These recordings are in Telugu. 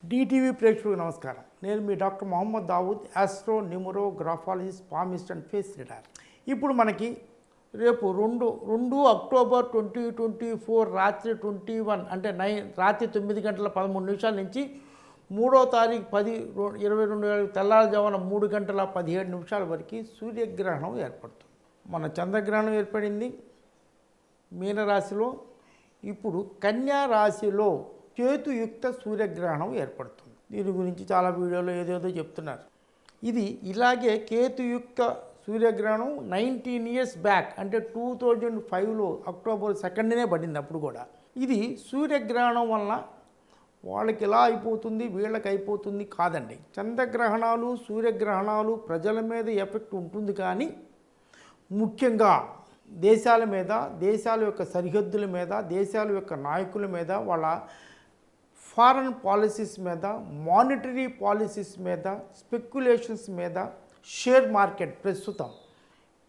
డిటీవీ ప్రేక్షకులకు నమస్కారం. నేను మీ doctor Mohammed Dawood, astro numerographologist, palmist and face reader. ఇప్పుడు మనకి రేపు 2 అక్టోబర్ 2024 రాత్రి 21 అంటే రాత్రి 9 గంటల 13 నిమిషాల నుంచి 3వ తారీఖు 10/22 తెల్లారుజామున 3 గంటల 17 నిమిషాల వరకు సూర్యగ్రహణం ఏర్పడుతుంది. మన చంద్రగ్రహణం ఏర్పడింది మీనరాశిలో. ఇప్పుడు కన్యా రాశిలో కేతుయుక్త సూర్యగ్రహణం ఏర్పడుతుంది. దీని గురించి చాలా వీడియోలో ఏదేదో చెప్తున్నారు. ఇది ఇలాగే కేతుయుక్త సూర్యగ్రహణం 19 years బ్యాక్ అంటే 2005లో అక్టోబర్ 2నే పడింది. అప్పుడు కూడా ఇది సూర్యగ్రహణం వలన వాళ్ళకి ఎలా అయిపోతుంది వీళ్ళకి అయిపోతుంది కాదండి. చంద్రగ్రహణాలు సూర్యగ్రహణాలు ప్రజల మీద ఎఫెక్ట్ ఉంటుంది, కానీ ముఖ్యంగా దేశాల మీద, దేశాల యొక్క సరిహద్దుల మీద, దేశాల యొక్క నాయకుల మీద, వాళ్ళ ఫారెన్ పాలసీస్ మీద, మానిటరీ పాలసీస్ మీద, స్పెక్యులేషన్స్ మీద, షేర్ మార్కెట్ ప్రస్తుతం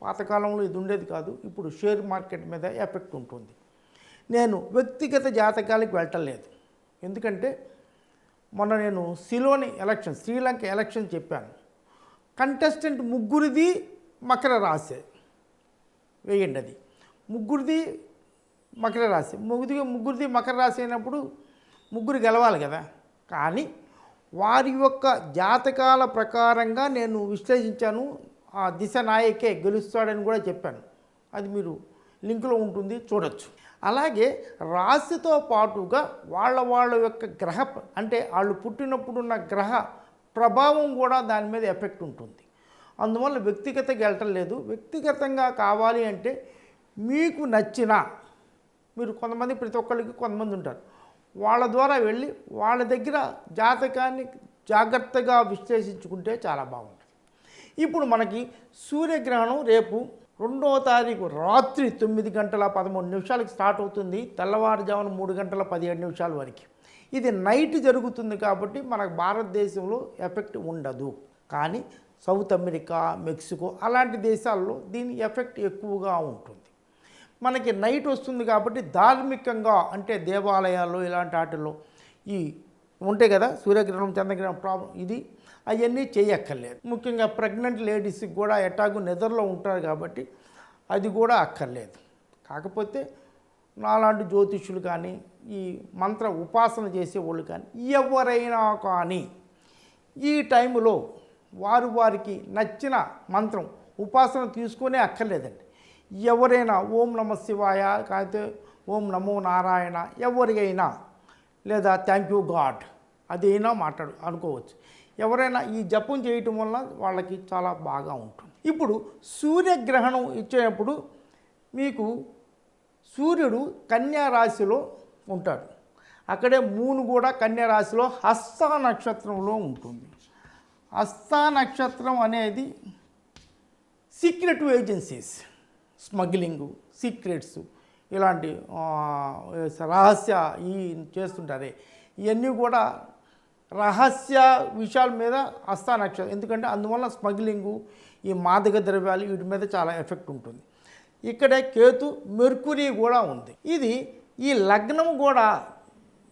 పాతకాలంలో ఇది ఉండేది కాదు, ఇప్పుడు షేర్ మార్కెట్ మీద ఎఫెక్ట్ ఉంటుంది. నేను వ్యక్తిగత జాతకాలకు వెళ్ళటలేదు, ఎందుకంటే మొన్న నేను శ్రీలంక ఎలక్షన్ చెప్పాను. కంటెస్టెంట్ ముగ్గురిది మకర రాశి వేయండి. అది ముగ్గురిది మకర రాశి, ముగ్గురిది మకర రాశి అయినప్పుడు ముగ్గురు గెలవాలి కదా. కానీ వారి యొక్క జాతకాల ప్రకారంగా నేను విశ్లేషించాను. ఆ దిశ నాయకే గెలుస్తాడని కూడా చెప్పాను. అది మీరు లింకులో ఉంటుంది, చూడొచ్చు. అలాగే రాశితో పాటుగా వాళ్ళ యొక్క గ్రహ అంటే వాళ్ళు పుట్టినప్పుడున్న గ్రహ ప్రభావం కూడా దాని మీద ఎఫెక్ట్ ఉంటుంది. అందువల్ల వ్యక్తిగతంగా వెళ్ళటం లేదు. వ్యక్తిగతంగా కావాలి అంటే మీకు నచ్చిన, మీరు కొంతమంది, ప్రతి ఒక్కరికి కొంతమంది ఉంటారు, వాళ్ళ ద్వారా వెళ్ళి వాళ్ళ దగ్గర జాతకాన్ని జాగ్రత్తగా విశ్లేషించుకుంటే చాలా బాగుంటుంది. ఇప్పుడు మనకి సూర్యగ్రహణం రేపు 2వ తారీఖు రాత్రి 9 గంటల 13 నిమిషాలకు స్టార్ట్ అవుతుంది, తెల్లవారుజామున 3 గంటల 17 నిమిషాల వరకు. ఇది నైట్ జరుగుతుంది కాబట్టి మనకు భారతదేశంలో ఎఫెక్ట్ ఉండదు. కానీ సౌత్ అమెరికా, మెక్సికో అలాంటి దేశాల్లో దీని ఎఫెక్ట్ ఎక్కువగా ఉంటుంది. మనకి నైట్ వస్తుంది కాబట్టి ధార్మికంగా అంటే దేవాలయాల్లో ఇలాంటి వాటిల్లో ఈ ఉంటాయి కదా సూర్యగ్రహణం చంద్రగ్రహణం ప్రాబ్లం, ఇది అవన్నీ చేయక్కర్లేదు. ముఖ్యంగా ప్రెగ్నెంట్ లేడీస్కి కూడా ఎటాగు నిద్రలో ఉంటారు కాబట్టి అది కూడా అక్కర్లేదు. కాకపోతే నాలాంటి జ్యోతిష్యులు కానీ, ఈ మంత్ర ఉపాసన చేసేవాళ్ళు కానీ, ఎవరైనా కానీ ఈ టైంలో వారికి నచ్చిన మంత్రం ఉపాసన తీసుకునే అక్కర్లేదండి. ఎవరైనా ఓం నమ శివాయ, కాకపోతే ఓం నమో నారాయణ, ఎవరికైనా, లేదా థ్యాంక్ యూ గాడ్, అదైనా అనుకోవచ్చు. ఎవరైనా ఈ జపం చేయటం వల్ల వాళ్ళకి చాలా బాగా ఉంటుంది. ఇప్పుడు సూర్యగ్రహణం ఇచ్చేటప్పుడు మీకు సూర్యుడు కన్యా రాశిలో ఉంటాడు. అక్కడే మూన్ కూడా కన్యా రాశిలో హస్త నక్షత్రంలో ఉంటుంది. హస్త నక్షత్రం అనేది సీక్రెట్ ఏజెన్సీస్, స్మగ్లింగు, సీక్రెట్స్, ఇలాంటి రహస్య చేస్తుంటారే, ఇవన్నీ కూడా రహస్య విషయాల మీద హస్త నక్షత్రం. ఎందుకంటే అందువల్ల స్మగ్లింగు, ఈ మాదక ద్రవ్యాలు వీటి మీద చాలా ఎఫెక్ట్ ఉంటుంది. ఇక్కడే కేతు, మెర్కురీ కూడా ఉంది. ఇది ఈ లగ్నం కూడా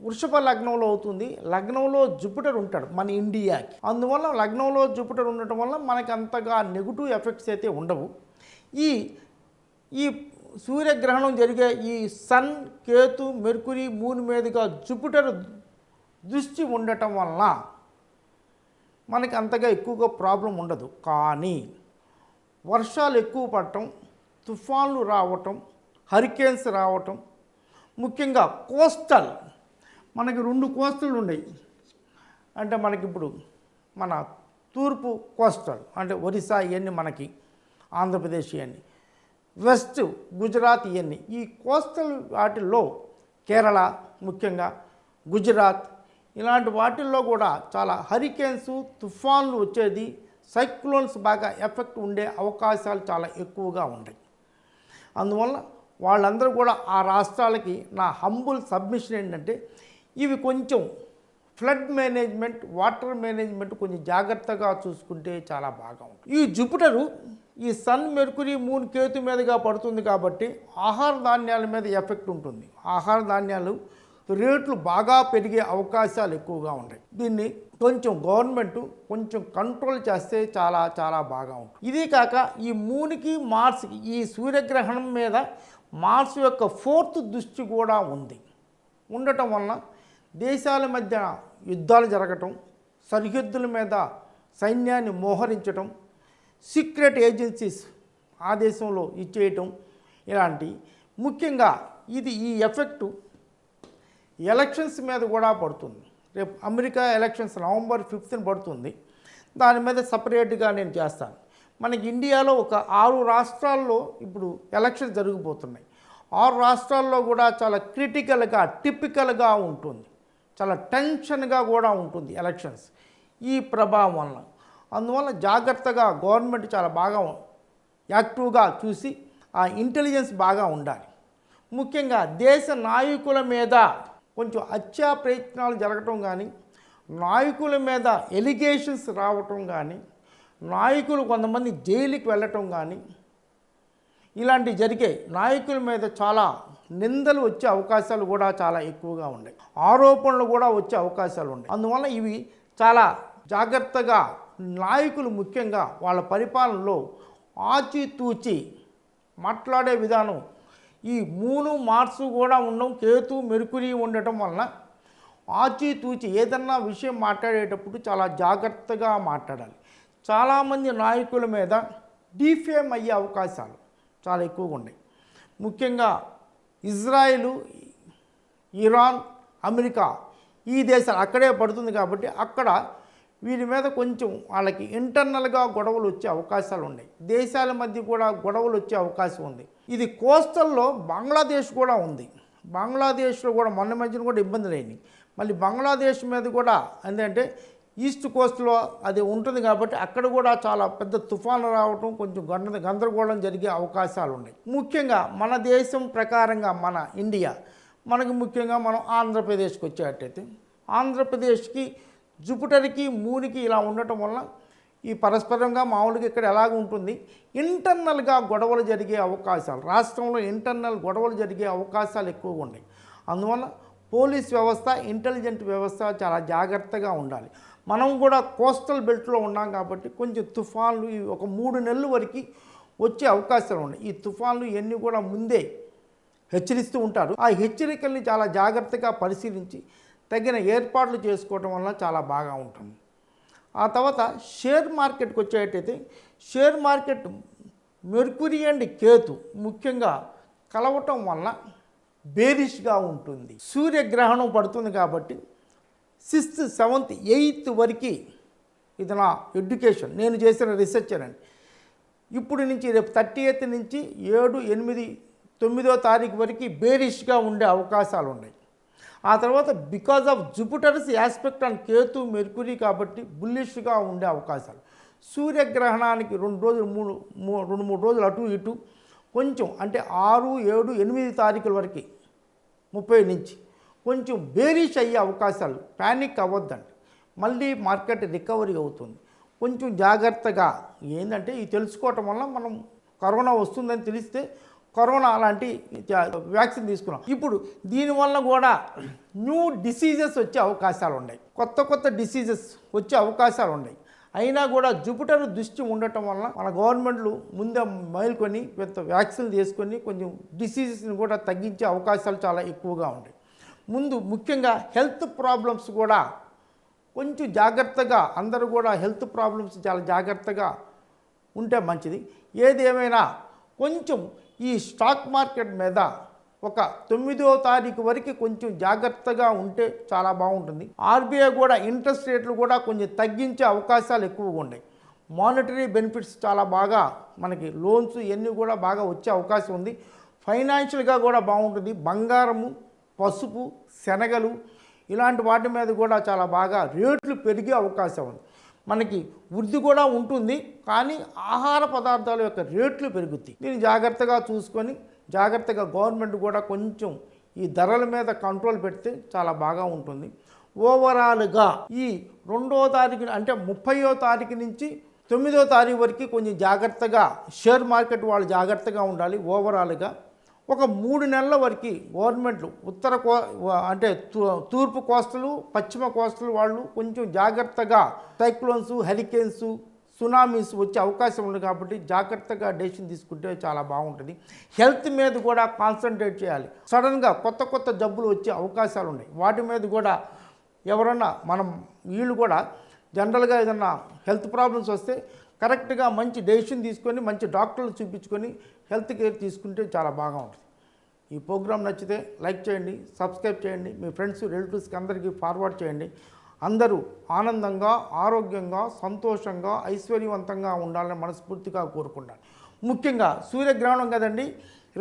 వృషభ లగ్నంలో అవుతుంది. లగ్నంలో జూపిటర్ ఉంటాడు మన ఇండియాకి. అందువల్ల లగ్నంలో జూపిటర్ ఉండటం వల్ల మనకి అంతగా నెగిటివ్ ఎఫెక్ట్స్ అయితే ఉండవు. ఈ సూర్యగ్రహణం జరిగే ఈ సన్, కేతు, మెర్కురీ, మూన్ మీదుగా జూపిటర్ దృష్టి ఉండటం వలన మనకి అంతగా ఎక్కువగా ప్రాబ్లం ఉండదు. కానీ వర్షాలు ఎక్కువ పడటం, తుఫాన్లు రావటం, హరికేన్స్ రావటం, ముఖ్యంగా కోస్టల్, మనకి 2 కోస్టల్ ఉన్నాయి. అంటే మనకిప్పుడు మన తూర్పు కోస్టల్ అంటే ఒరిస్సా, ఇవన్నీ మనకి ఆంధ్రప్రదేశ్, ఇవన్నీ వెస్ట్ గుజరాత్, ఇవన్నీ ఈ కోస్టల్ వాటిల్లో కేరళ, ముఖ్యంగా గుజరాత్, ఇలాంటి వాటిల్లో కూడా చాలా హరికేన్స్, తుఫాన్లు వచ్చేది, సైక్లోన్స్ బాగా ఎఫెక్ట్ ఉండే అవకాశాలు చాలా ఎక్కువగా ఉంటాయి. అందువల్ల వాళ్ళందరూ కూడా ఆ రాష్ట్రాలకి నా హంబుల్ సబ్మిషన్ ఏంటంటే ఇవి కొంచెం ఫ్లడ్ మేనేజ్మెంట్, వాటర్ మేనేజ్మెంట్ కొంచెం జాగ్రత్తగా చూసుకుంటే చాలా బాగా ఉంటుంది. ఈ జూపిటరు ఈ సన్, మెర్కురీ, మూన్, కేతు మీదుగా పడుతుంది కాబట్టి ఆహార ధాన్యాల మీద ఎఫెక్ట్ ఉంటుంది. ఆహార ధాన్యాలు రేట్లు బాగా పెరిగే అవకాశాలు ఎక్కువగా ఉన్నాయి. దీన్ని కొంచెం గవర్నమెంట్ కొంచెం కంట్రోల్ చేస్తే చాలా చాలా బాగా ఉంటుంది. ఇది కాక ఈ మూన్కి మార్స్కి ఈ సూర్యగ్రహణం మీద మార్స్ యొక్క 4th దృష్టి కూడా ఉండటం వలన దేశాల మధ్య యుద్ధాలు జరగటం, సరిహద్దుల మీద సైన్యాన్ని మోహరించటం, సీక్రెట్ ఏజెన్సీస్ ఆ దేశంలో ఇచ్చేయటం, ఇలాంటి ముఖ్యంగా ఈ ఎఫెక్టు ఎలక్షన్స్ మీద కూడా పడుతుంది. రేపు అమెరికా ఎలక్షన్స్ నవంబర్ 5th పడుతుంది. దాని మీద సపరేట్గా నేను చేస్తాను. మనకి ఇండియాలో ఒక 6 రాష్ట్రాల్లో ఇప్పుడు ఎలక్షన్ జరిగిపోతున్నాయి. 6 రాష్ట్రాల్లో కూడా చాలా క్రిటికల్గా టిపికల్గా ఉంటుంది, చాలా టెన్షన్గా కూడా ఉంటుంది ఎలక్షన్స్ ఈ ప్రభావం వలన. అందువల్ల జాగ్రత్తగా గవర్నమెంట్ చాలా బాగా యాక్టివ్గా చూసి ఆ ఇంటెలిజెన్స్ బాగా ఉండాలి. ముఖ్యంగా దేశ నాయకుల మీద కొంచెం హత్యా ప్రయత్నాలు జరగటం కానీ, నాయకుల మీద ఎలిగేషన్స్ రావటం కానీ, నాయకులు కొంతమంది జైలుకి వెళ్ళటం కానీ, ఇలాంటివి జరిగే నాయకుల మీద చాలా నిందలు వచ్చే అవకాశాలు కూడా చాలా ఎక్కువగా ఉన్నాయి. ఆరోపణలు కూడా వచ్చే అవకాశాలు ఉన్నాయి. అందువల్ల ఇవి చాలా జాగ్రత్తగా నాయకులు ముఖ్యంగా వాళ్ళ పరిపాలనలో ఆచితూచి మాట్లాడే విధానం, ఈ మూను మార్సు కూడా ఉండడం, కేతు మెర్కురీ ఉండటం వలన ఆచితూచి ఏదన్నా విషయం మాట్లాడేటప్పుడు చాలా జాగ్రత్తగా మాట్లాడాలి. చాలామంది నాయకుల మీద డిఫేమ్ అయ్యే అవకాశాలు చాలా ఎక్కువగా ఉన్నాయి. ముఖ్యంగా ఇజ్రాయిలు, ఇరాన్, అమెరికా ఈ దేశాలు అక్కడే పడుతుంది కాబట్టి అక్కడ వీరి మీద కొంచెం వాళ్ళకి ఇంటర్నల్గా గొడవలు వచ్చే అవకాశాలు ఉన్నాయి. దేశాల మధ్య కూడా గొడవలు వచ్చే అవకాశం ఉంది. ఇది కోస్టల్లో బంగ్లాదేశ్ కూడా ఉంది. బంగ్లాదేశ్లో కూడా మొన్న మధ్యన కూడా ఇబ్బందులు అయినాయి. మళ్ళీ బంగ్లాదేశ్ మీద కూడా ఏంటంటే ఈస్ట్ కోస్ట్లో అది ఉంటుంది కాబట్టి అక్కడ కూడా చాలా పెద్ద తుఫాను రావటం, కొంచెం గందరగోళం జరిగే అవకాశాలు ఉన్నాయి. ముఖ్యంగా మన దేశం ప్రకారంగా మన ఇండియా, మనకు ముఖ్యంగా మనం ఆంధ్రప్రదేశ్కి వచ్చేటట్టయితే ఆంధ్రప్రదేశ్కి జూపిటర్కి మూన్కి ఇలా ఉండటం వల్ల ఈ పరస్పరంగా మామూలుగా ఇక్కడ ఎలాగ ఉంటుంది, ఇంటర్నల్గా గొడవలు జరిగే అవకాశాలు, రాష్ట్రంలో ఇంటర్నల్ గొడవలు జరిగే అవకాశాలు ఎక్కువగా ఉన్నాయి. అందువల్ల పోలీస్ వ్యవస్థ, ఇంటెలిజెంట్ వ్యవస్థ చాలా జాగ్రత్తగా ఉండాలి. మనం కూడా కోస్టల్ బెల్ట్లో ఉన్నాం కాబట్టి కొంచెం తుఫాన్లు ఒక 3 నెలల వరకు వచ్చే అవకాశాలు ఉన్నాయి. ఈ తుఫాన్లు ఇవన్నీ కూడా ముందే హెచ్చరిస్తూ ఉంటారు. ఆ హెచ్చరికల్ని చాలా జాగ్రత్తగా పరిశీలించి తగిన ఏర్పాట్లు చేసుకోవటం వల్ల చాలా బాగా ఉంటుంది. ఆ తర్వాత షేర్ మార్కెట్కి వచ్చేటైతే share market mercury and Ketu ముఖ్యంగా కలవటం వల్ల బేరిష్గా ఉంటుంది. సూర్యగ్రహణం పడుతుంది కాబట్టి 6th, 7th, 8th వరకు ఇది నా ఎడ్యుకేషన్, నేను చేసిన రీసెర్చ్ అండి. ఇప్పుడు నుంచి రేపు 30th నుంచి 7, 8, 9వ తారీఖు వరకు బేరిష్గా ఉండే అవకాశాలు ఉన్నాయి. ఆ తర్వాత because of Jupiter's aspect and Ketu Mercury కాబట్టి బుల్లిష్గా ఉండే అవకాశాలు. సూర్యగ్రహణానికి 2 రోజులు 3 రోజులు అటు ఇటు కొంచెం అంటే 6, 7, 8 తారీఖుల వరకు 30 నుంచి కొంచెం బేరిష్ అయ్యే అవకాశాలు. ప్యానిక్ అవ్వద్దండి, మళ్ళీ మార్కెట్ రికవరీ అవుతుంది. కొంచెం జాగ్రత్తగా ఏంటంటే ఇది తెలుసుకోవటం వల్ల మనం కరోనా వస్తుందని తెలిస్తే కరోనా అలాంటి వ్యాక్సిన్ తీసుకున్నాం. ఇప్పుడు దీనివల్ల కూడా న్యూ డిసీజెస్ వచ్చే అవకాశాలు ఉన్నాయి, కొత్త డిసీజెస్ వచ్చే అవకాశాలు ఉన్నాయి. అయినా కూడా జూపిటర్ దృష్టి ఉండటం వల్ల మన గవర్నమెంట్లు ముందే మేల్కొని పెద్ద వ్యాక్సిన్లు తీసుకొని కొంచెం డిసీజెస్ని కూడా తగ్గించే అవకాశాలు చాలా ఎక్కువగా ఉన్నాయి. ముందు ముఖ్యంగా హెల్త్ ప్రాబ్లమ్స్ కూడా కొంచెం జాగ్రత్తగా, అందరూ కూడా హెల్త్ ప్రాబ్లమ్స్ చాలా జాగ్రత్తగా ఉంటే మంచిది. ఏది ఏమైనా కొంచెం ఈ స్టాక్ మార్కెట్ మీద ఒక 9వ తారీఖు వరకు కొంచెం జాగ్రత్తగా ఉంటే చాలా బాగుంటుంది. ఆర్బీఐ కూడా ఇంట్రెస్ట్ రేట్లు కూడా కొంచెం తగ్గించే అవకాశాలు ఎక్కువగా ఉన్నాయి. మానిటరీ బెనిఫిట్స్ చాలా బాగా మనకి లోన్స్ ఇవన్నీ కూడా బాగా వచ్చే అవకాశం ఉంది. ఫైనాన్షియల్గా కూడా బాగుంటుంది. బంగారము, పసుపు, శనగలు ఇలాంటి వాటి మీద కూడా చాలా బాగా రేట్లు పెరిగే అవకాశం ఉంది. మనకి వృద్ధి కూడా ఉంటుంది, కానీ ఆహార పదార్థాల యొక్క రేట్లు పెరుగుతాయి. దీన్ని జాగ్రత్తగా చూసుకొని జాగ్రత్తగా గవర్నమెంట్ కూడా కొంచెం ఈ ధరల మీద కంట్రోల్ పెడితే చాలా బాగా ఉంటుంది. ఓవరాల్గా ఈ 2వ తారీఖు అంటే 30వ తారీఖు నుంచి 9వ తారీఖు వరకు కొంచెం జాగ్రత్తగా షేర్ మార్కెట్ వాళ్ళు జాగ్రత్తగా ఉండాలి. ఓవరాల్గా ఒక 3 నెలల వరకు గవర్నమెంట్లు అంటే తూర్పు కోస్టలు పశ్చిమ కోస్టలు వాళ్ళు కొంచెం జాగ్రత్తగా సైక్లోన్స్ హరికేన్స్ సునామీస్ వచ్చే అవకాశం ఉంది కాబట్టి జాగ్రత్తగా డెసిషన్ తీసుకుంటే చాలా బాగుంటుంది. హెల్త్ మీద కూడా కాన్సన్ట్రేట్ చేయాలి. సడన్గా కొత్త జబ్బులు వచ్చే అవకాశాలు ఉన్నాయి. వాటి మీద కూడా ఎవరన్నా వీళ్ళు కూడా జనరల్గా ఏదన్నా హెల్త్ ప్రాబ్లమ్స్ వస్తే కరెక్ట్గా మంచి డెసిషన్ తీసుకొని మంచి డాక్టర్లు చూపించుకొని హెల్త్ కేర్ తీసుకుంటే చాలా బాగా ఉంటుంది. ఈ ప్రోగ్రాం నచ్చితే లైక్ చేయండి, సబ్స్క్రైబ్ చేయండి, మీ ఫ్రెండ్స్ రిలేటివ్స్కి అందరికీ ఫార్వర్డ్ చేయండి. అందరూ ఆనందంగా ఆరోగ్యంగా సంతోషంగా ఐశ్వర్యవంతంగా ఉండాలని మనస్ఫూర్తిగా కోరుకుంటాను. ముఖ్యంగా సూర్యగ్రహణం కదండి,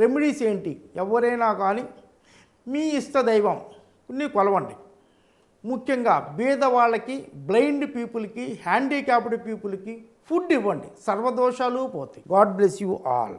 రెమెడీస్ ఏంటి? ఎవరైనా కానీ మీ ఇష్ట దైవంని కొలవండి. ముఖ్యంగా బీదవాళ్ళకి, బ్లైండ్ పీపుల్కి, హ్యాండిక్యాప్డ్ పీపుల్కి ఫుడ్ ఇవ్వండి. సర్వదోషాలు పోతాయి. God bless you all.